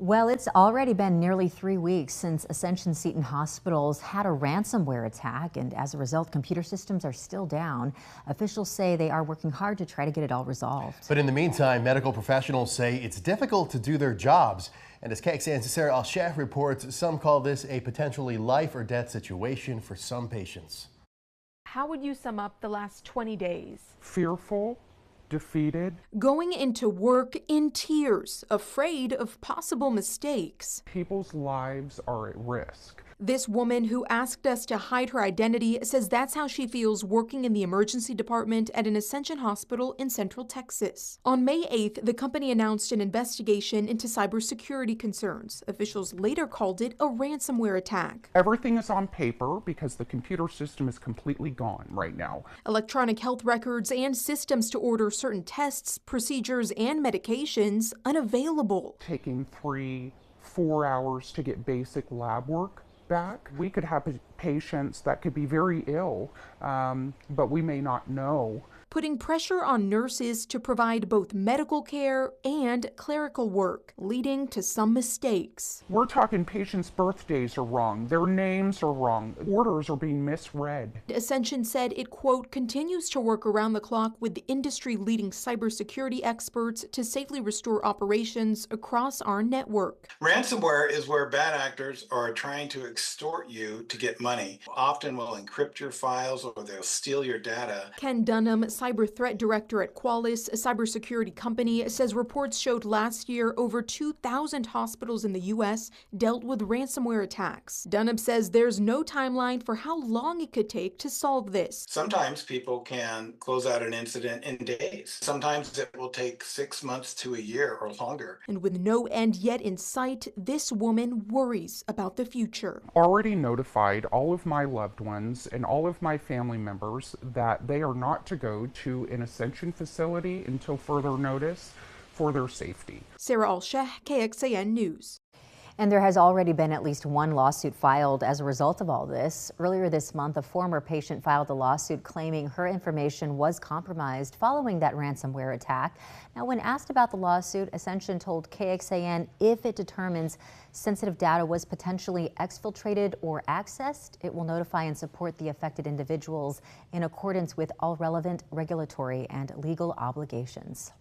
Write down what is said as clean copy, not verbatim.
Well, it's already been nearly 3 weeks since Ascension Seton hospitals had a ransomware attack, and as a result, computer systems are still down. Officials say they are working hard to try to get it all resolved. But in the meantime, medical professionals say it's difficult to do their jobs. And as KXAN's Sarah Al-Sheikh reports, some call this a potentially life or death situation for some patients. How would you sum up the last 20 days? Fearful, defeated. Going into work in tears, afraid of possible mistakes. People's lives are at risk. This woman who asked us to hide her identity says that's how she feels working in the emergency department at an Ascension hospital in Central Texas. On May 8th, the company announced an investigation into cybersecurity concerns. Officials later called it a ransomware attack. Everything is on paper because the computer system is completely gone right now. Electronic health records and systems to order certain tests, procedures, and medications unavailable. Taking 3-4 hours to get basic lab work back. We could have patients that could be very ill, but we may not know. Putting pressure on nurses to provide both medical care and clerical work, leading to some mistakes. We're talking patients' birthdays are wrong, their names are wrong, orders are being misread. Ascension said it, quote, continues to work around the clock with industry-leading cybersecurity experts to safely restore operations across our network. Ransomware is where bad actors are trying to extort you to get money. Often will encrypt your files or they'll steal your data. Ken Dunham, cyber threat director at Qualys, a cybersecurity company, says reports showed last year over 2,000 hospitals in the U.S. dealt with ransomware attacks. Dunham says there's no timeline for how long it could take to solve this. Sometimes people can close out an incident in days. Sometimes it will take 6 months to a year or longer. And with no end yet in sight, this woman worries about the future. Already notified all of my loved ones and all of my family members that they are not to go to an Ascension facility until further notice for their safety. Sarah Al-Sheikh, KXAN News. And there has already been at least one lawsuit filed as a result of all this. Earlier this month, a former patient filed a lawsuit claiming her information was compromised following that ransomware attack. Now, when asked about the lawsuit, Ascension told KXAN if it determines sensitive data was potentially exfiltrated or accessed, it will notify and support the affected individuals in accordance with all relevant regulatory and legal obligations.